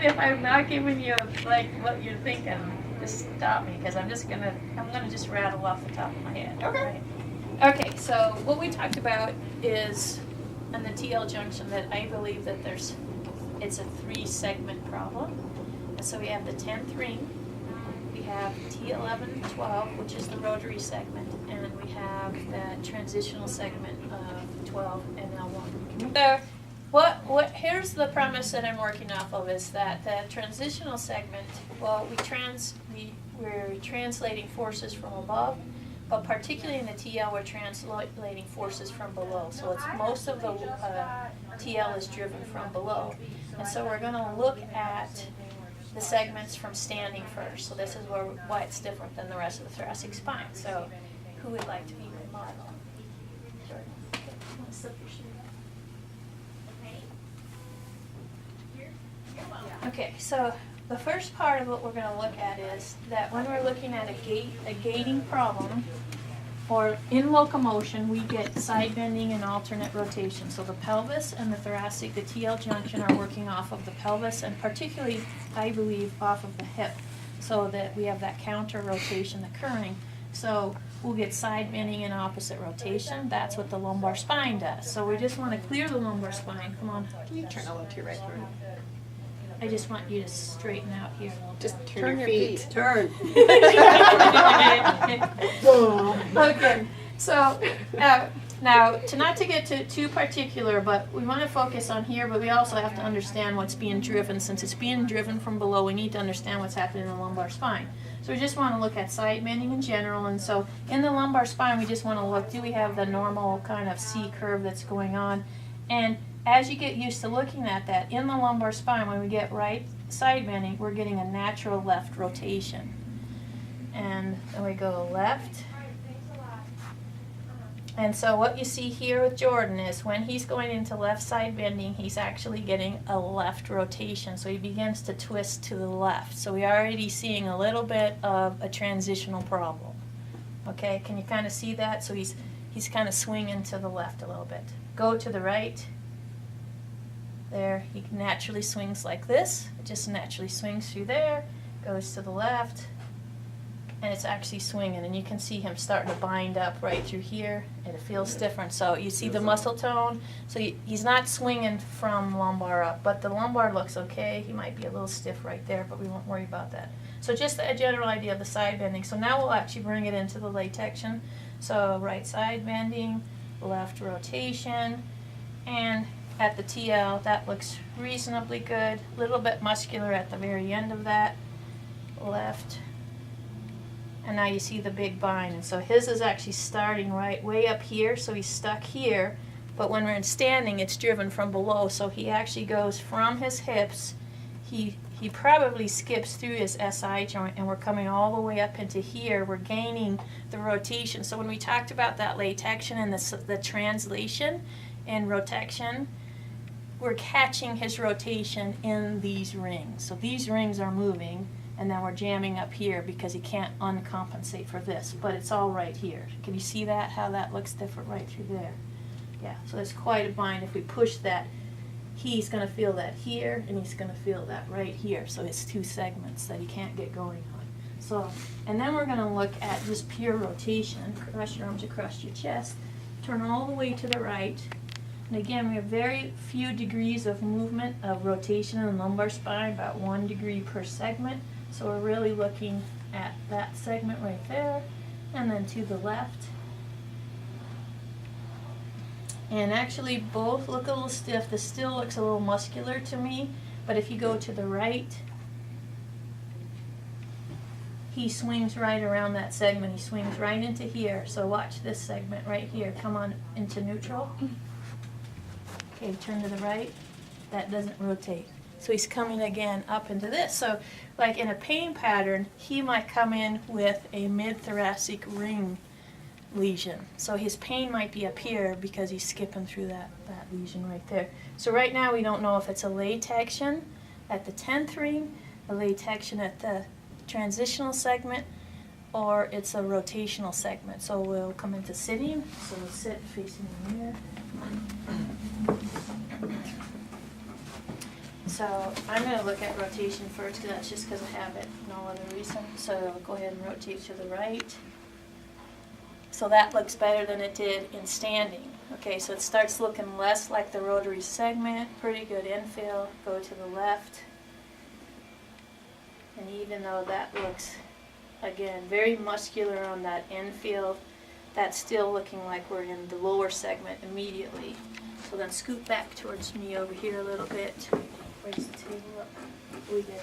If I'm not giving you like what you're thinking, just stop me because I'm gonna just rattle off the top of my head. Okay. Right? Okay. So what we talked about is on the TL junction that I believe that it's a 3-segment problem. And so we have the 10th ring, we have T11-12, which is the rotary segment, and we have that transitional segment of 12 and L1. So here's the premise that I'm working off of is that the transitional segment, well, we're translating forces from above, but particularly in the TL, we're translating forces from below. So it's most of the TL is driven from below. And so we're going to look at the segments from standing first. So this is why it's different than the rest of the thoracic spine. So who would like to be my model? Jordan. Okay. I'm gonna slip your shoe. Okay, so the first part of what we're going to look at is that when we're looking at a gating problem, or in locomotion, we get side bending and alternate rotation. So the pelvis and the thoracic, the TL junction, are working off of the pelvis, and particularly, I believe, off of the hip, so that we have that counter rotation occurring. So we'll get side bending and opposite rotation. That's what the lumbar spine does. So we just want to clear the lumbar spine. Come on. Can you turn over to your right here? I just want you to straighten out here. Just turn your feet. Turn. Okay, so now not to get too particular, but we want to focus on here, but we also have to understand what's being driven. Since it's being driven from below, we need to understand what's happening in the lumbar spine. So we just want to look at side bending in general, and so in the lumbar spine, we just want to look, do we have the normal kind of C curve that's going on? And as you get used to looking at that, in the lumbar spine, when we get right side bending, we're getting a natural left rotation. And then we go left. And so what you see here with Jordan is when he's going into left side bending, he's actually getting a left rotation. So he begins to twist to the left. So we're already seeing a little bit of a transitional problem. Okay, can you kind of see that? So he's kind of swinging to the left a little bit. Go to the right. There, he naturally swings like this. It just naturally swings through there, goes to the left, and it's actually swinging. And you can see him starting to bind up right through here, and it feels different. So you see the muscle tone. So he's not swinging from lumbar up, but the lumbar looks okay. He might be a little stiff right there, but we won't worry about that. So just a general idea of the side bending. So now we'll actually bring it into the latection. So right side bending, left rotation, and at the TL, that looks reasonably good. A little bit muscular at the very end of that. Left. And now you see the big bind. And so his is actually starting right way up here, so he's stuck here. But when we're in standing, it's driven from below. So he actually goes from his hips. He probably skips through his SI joint, and we're coming all the way up into here. We're gaining the rotation. So when we talked about that latection and the translation and rotation, we're catching his rotation in these rings. So these rings are moving, and then we're jamming up here because he can't uncompensate for this, but it's all right here. Can you see that, how that looks different right through there? Yeah, so there's quite a bind. If we push that, he's going to feel that here, and he's going to feel that right here. So it's 2 segments that he can't get going on. So, and then we're going to look at just pure rotation. Cross your arms across your chest. Turn all the way to the right. And again, we have very few degrees of movement of rotation in the lumbar spine, about 1 degree per segment. So we're really looking at that segment right there, and then to the left. And actually both look a little stiff. This still looks a little muscular to me, but if you go to the right, he swings right around that segment. He swings right into here. So watch this segment right here. Come on into neutral. Okay, turn to the right. That doesn't rotate. So he's coming again up into this. So like in a pain pattern, he might come in with a mid-thoracic ring lesion. So his pain might be up here because he's skipping through that lesion right there. So right now we don't know if it's a latection at the 10th ring, a latection at the transitional segment, or it's a rotational segment. So we'll come into sitting. So we'll sit facing the mirror. So I'm going to look at rotation first, because that's just because I have it, no other reason. So go ahead and rotate to the right. So that looks better than it did in standing. Okay, so it starts looking less like the rotary segment, pretty good infill. Go to the left. And even though that looks, again, very muscular on that infield, that's still looking like we're in the lower segment immediately. So then scoot back towards me over here a little bit. Raise the table up. We good.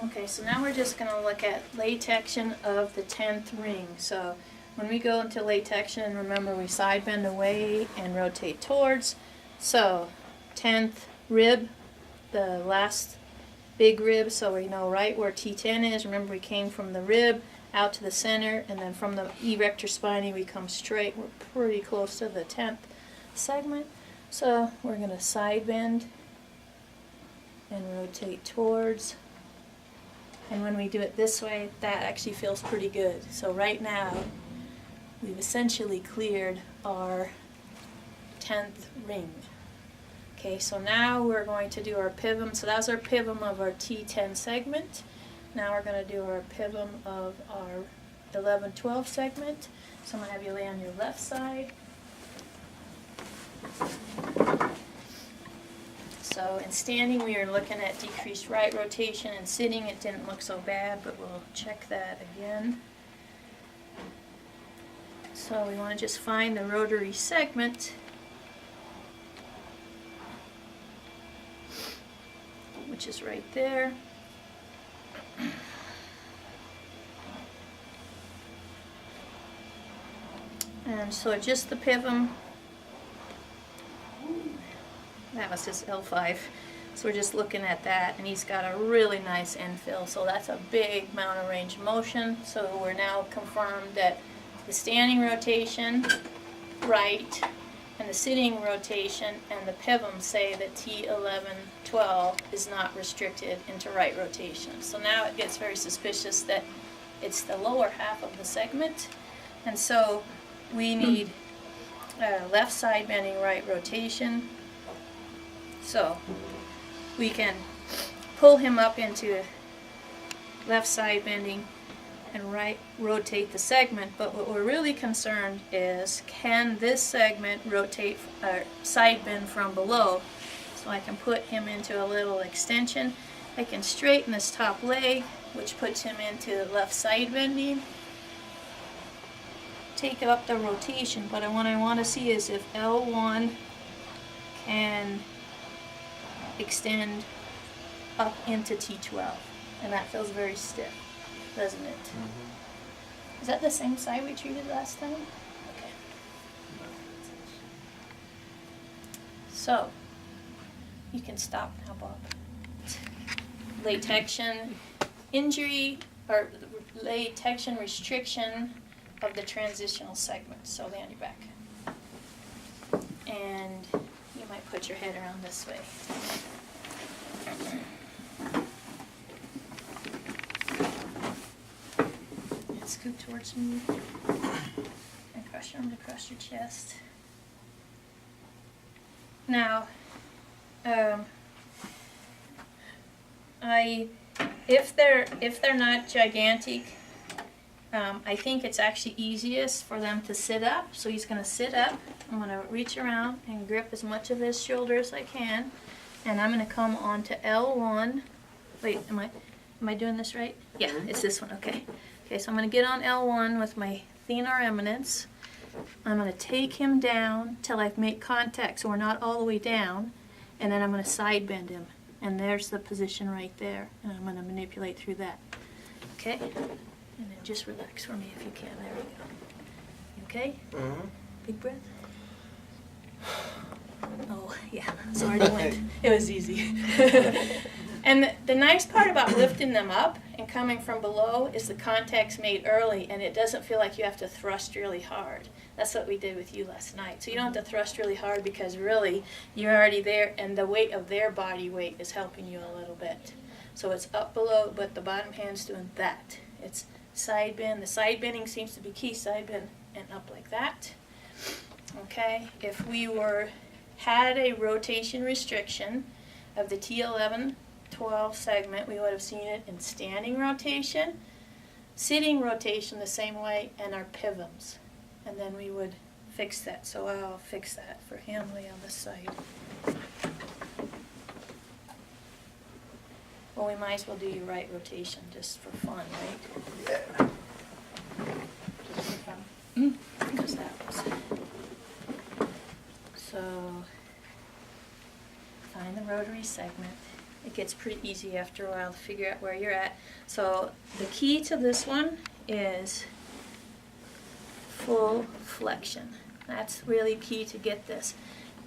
Okay, so now we're just going to look at latection of the 10th ring. So when we go into latection, remember we side bend away and rotate towards. So 10th rib, the last big rib, so we know right where T10 is. Remember we came from the rib out to the center, and then from the erector spinae we come straight. We're pretty close to the 10th segment. So we're going to side bend and rotate towards. And when we do it this way, that actually feels pretty good. So right now, we've essentially cleared our 10th ring. Okay, so now we're going to do our pivum. So that's our pivum of our T10 segment. Now we're going to do our pivum of our 11-12 segment. So I'm going to have you lay on your left side. So in standing, we are looking at decreased right rotation, and sitting, it didn't look so bad, but we'll check that again. So we want to just find the rotary segment, which is right there. And so just the pivum. That was his L5. So we're just looking at that, and he's got a really nice infill. So that's a big amount of range of motion. So we're now confirmed that the standing rotation, right, and the sitting rotation and the pivum say that T11-12 is not restricted into right rotation. So now it gets very suspicious that it's the lower half of the segment. And so we need left side bending right rotation. So we can pull him up into left side bending and right rotate the segment, but what we're really concerned is, can this segment rotate side bend from below? So I can put him into a little extension. I can straighten this top leg, which puts him into left side bending. Take up the rotation, but what I want to see is if L1 can extend up into T12, and that feels very stiff, doesn't it? Mm-hmm. Is that the same side we treated last time? Okay. So you can stop now, Bob. Latection injury, or latection restriction of the transitional segment. So lay on your back, and you might put your head around this way. And scoot towards me. And cross your arms across your chest. Now, if they're not gigantic, I think it's actually easiest for them to sit up. So he's going to sit up. I'm going to reach around and grip as much of his shoulder as I can. And I'm going to come on to L1. Wait, am I doing this right? Yeah, it's this one. Okay. Okay, so I'm going to get on L1 with my thenar eminence. I'm going to take him down till I make contact so we're not all the way down. And then I'm going to side bend him. And there's the position right there. And I'm going to manipulate through that. Okay? And then just relax for me if you can. There we go. You okay? Mm-hmm. Big breath. Oh, yeah. Sorry to went. It was easy. And the nice part about lifting them up and coming from below is the contact's made early, and it doesn't feel like you have to thrust really hard. That's what we did with you last night. So you don't have to thrust really hard because really you're already there, and the weight of their body weight is helping you a little bit. So it's up below, but the bottom hand's doing that. It's side bend. The side bending seems to be key. Side bend and up like that. Okay, if we had a rotation restriction of the T11-12 segment, we would have seen it in standing rotation, sitting rotation the same way, and our pivums. And then we would fix that. So I'll fix that for Hamley on this side. Well, we might as well do your right rotation just for fun, right? Yeah. Just for fun. Because that was. So, find the rotary segment. It gets pretty easy after a while to figure out where you're at. So, the key to this one is full flexion. That's really key to get this.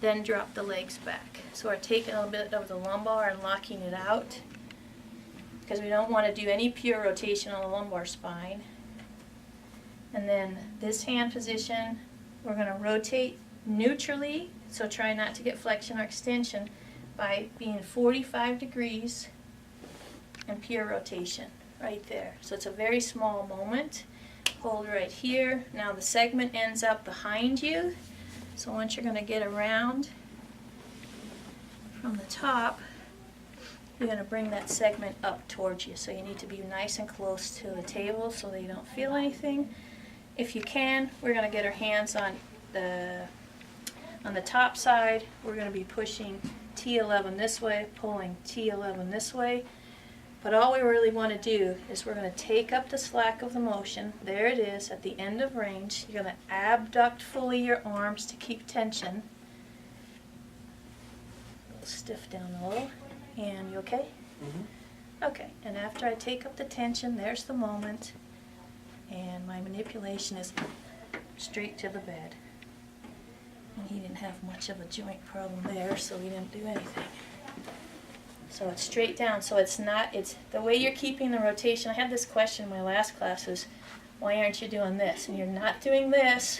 Then drop the legs back. So we're taking a bit of the lumbar and locking it out, because we don't want to do any pure rotation on the lumbar spine. And then this hand position, we're going to rotate neutrally, so try not to get flexion or extension, by being 45 degrees and pure rotation right there. So it's a very small moment. Hold right here. Now the segment ends up behind you. So once you're going to get around from the top, you're going to bring that segment up towards you. So you need to be nice and close to the table so that you don't feel anything. If you can, we're going to get our hands on the top side. We're going to be pushing T11 this way, pulling T11 this way. But all we really want to do is we're going to take up the slack of the motion. There it is at the end of range. You're going to abduct fully your arms to keep tension. Stiff down a little. And you okay? Mm-hmm. Okay, and after I take up the tension, there's the moment. And my manipulation is straight to the bed. And he didn't have much of a joint problem there, so we didn't do anything. So it's straight down. So it's the way you're keeping the rotation. I had this question in my last class is, why aren't you doing this? And you're not doing this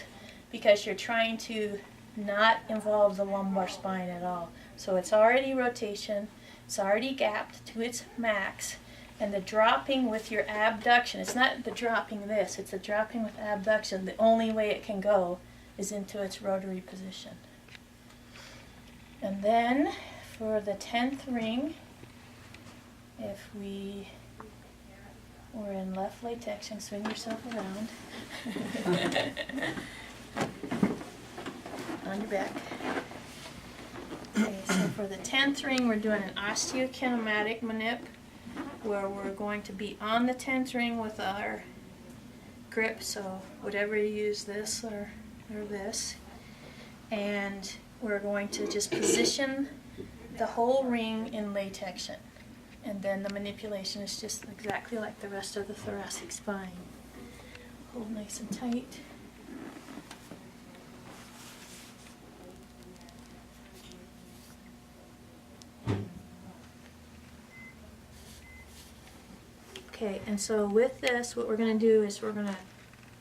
because you're trying to not involve the lumbar spine at all. So it's already rotation. It's already gapped to its max. And the dropping with your abduction, it's not the dropping this, it's the dropping with abduction. The only way it can go is into its rotary position. And then for the 10th ring, if we were in left leg flexion, swing yourself around on your back. Okay, so for the 10th ring, we're doing an osteokinematic manip, where we're going to be on the 10th ring with our grip, so whatever you use, this or this, and we're going to just position the whole ring in latexion, and then the manipulation is just exactly like the rest of the thoracic spine. Hold nice and tight. Okay, and so with this, what we're going to do is we're going to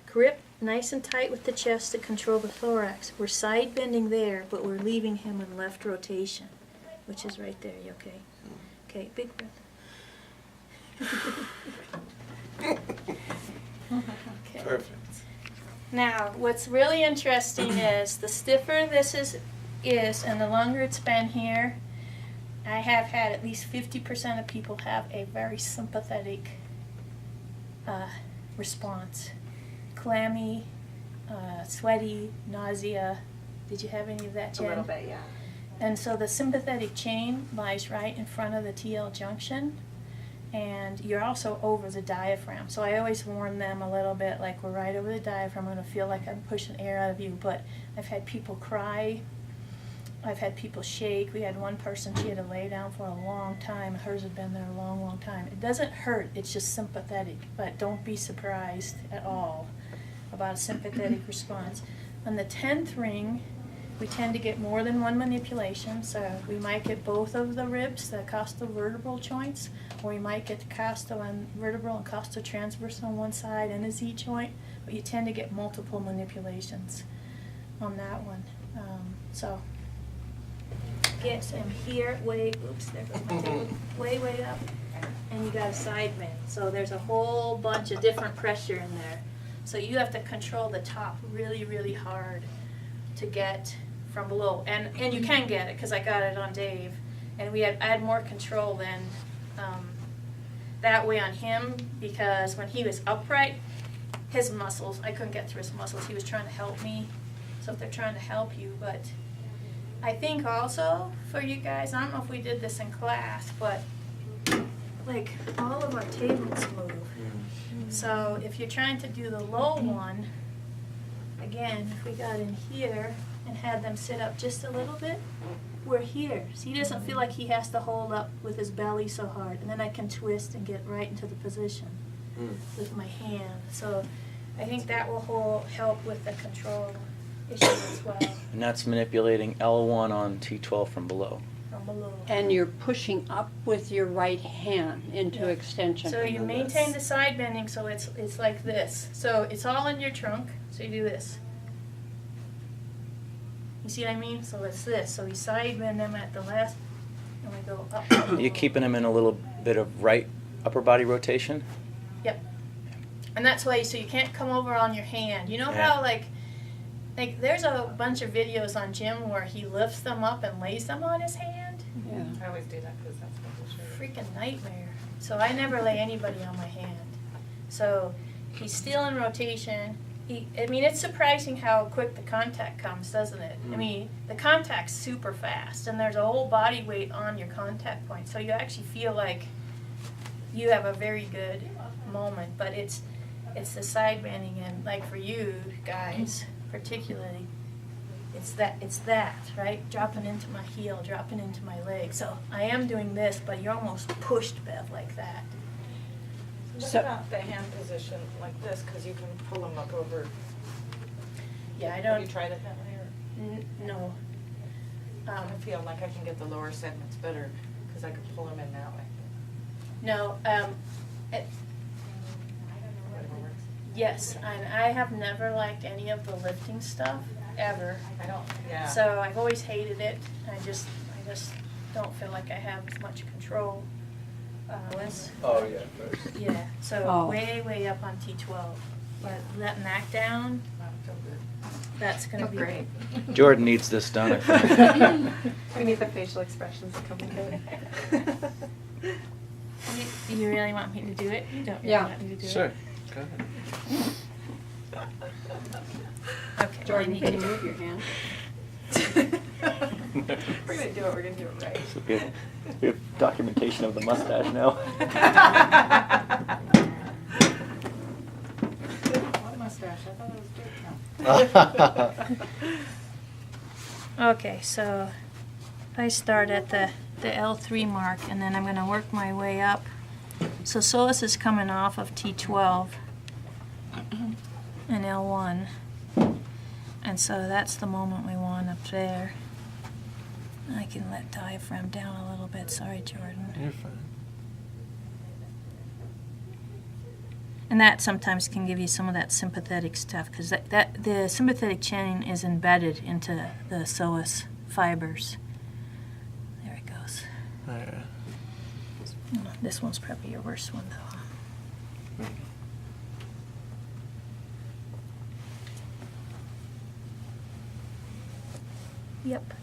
grip nice and tight with the chest to control the thorax. We're side bending there, but we're leaving him in left rotation, which is right there. You okay? Okay, big breath. Okay. Perfect. Now, what's really interesting is the stiffer this is and the longer it's been here, I have had at least 50% of people have a very sympathetic response. Clammy, sweaty, nausea. Did you have any of that, Jen? A little bit, yeah. And so the sympathetic chain lies right in front of the TL junction, and you're also over the diaphragm. So I always warn them a little bit, like we're right over the diaphragm. I'm going to feel like I'm pushing air out of you. But I've had people cry. I've had people shake. We had one person, she had to lay down for a long time. Hers had been there a long, long time. It doesn't hurt, it's just sympathetic. But don't be surprised at all about a sympathetic response. On the 10th ring, we tend to get more than one manipulation. So we might get both of the ribs, the costovertebral joints, or we might get the costovertebral and costotransverse on one side and a Z joint. But you tend to get multiple manipulations on that one. So get him here, way, oops, there goes my table, way up. and you got a side bend. So there's a whole bunch of different pressure in there. So you have to control the top really, really hard to get from below. And you can get it, because I got it on Dave. And I had more control than that way on him, because when he was upright, his muscles, I couldn't get through his muscles. He was trying to help me. So if they're trying to help you, but I think also for you guys, I don't know if we did this in class, but like all of our tables move. So if you're trying to do the low one, again, if we got in here and had them sit up just a little bit, we're here. So he doesn't feel like he has to hold up with his belly so hard. And then I can twist and get right into the position with my hand. So I think that will help with the control issue as well. And that's manipulating L1 on T12 from below. From below. And you're pushing up with your right hand into extension. So you maintain the side bending, so it's like this. So it's all in your trunk, so you do this. You see what I mean? So it's this. So we side bend them at the last, and we go up. You're keeping them in a little bit of right upper body rotation? Yep. And that's why, so you can't come over on your hand. You know how like there's a bunch of videos on Jim where he lifts them up and lays them on his hand? Yeah. I always do that because that's what they show. Freaking nightmare. So I never lay anybody on my hand. So he's still in rotation. I mean, it's surprising how quick the contact comes, doesn't it? I mean, the contact's super fast, and there's a whole body weight on your contact point. So you actually feel like you have a very good moment, but it's the side bending, and like for you guys particularly, it's that, right? Dropping into my heel, dropping into my leg. So I am doing this, but you're almost pushed, Bev, like that. What about the hand position like this? Because you can pull them up over. Yeah, I Have don't. you tried it that way? Or? No. I feel like I can get the lower segments better because I can pull them in that way. No. Whatever works. Yes, and I have never liked any of the lifting stuff ever. I don't. Yeah. So I've always hated it. I just don't feel like I have as much control. Oh, yeah. Yeah. So Oh. way up on T12, but letting that down, Not so good. that's gonna be great. Jordan needs this done, I think. We need the facial expressions to come with it. You really want me to do it? You don't really Yeah. want me to do Sure. it? Go ahead. Okay. Jordan, I need can you to- move your hand? We're gonna do it, we're gonna do it right. So we have documentation of the mustache now. What mustache? I thought it was good. Okay, so I start at the L3 mark, and then I'm going to work my way up. So psoas is coming off of T12 and L1, and so that's the moment we want up there. I can let diaphragm down a little bit. Sorry, Jordan. You're fine. And that sometimes can give you some of that sympathetic stuff, because that the sympathetic chain is embedded into the psoas fibers. There it goes. This one's probably your worst one, though. Yep.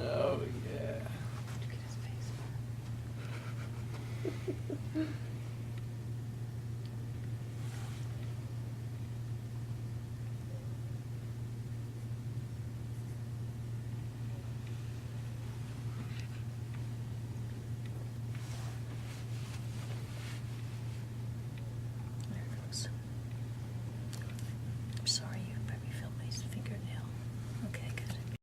Oh, yeah.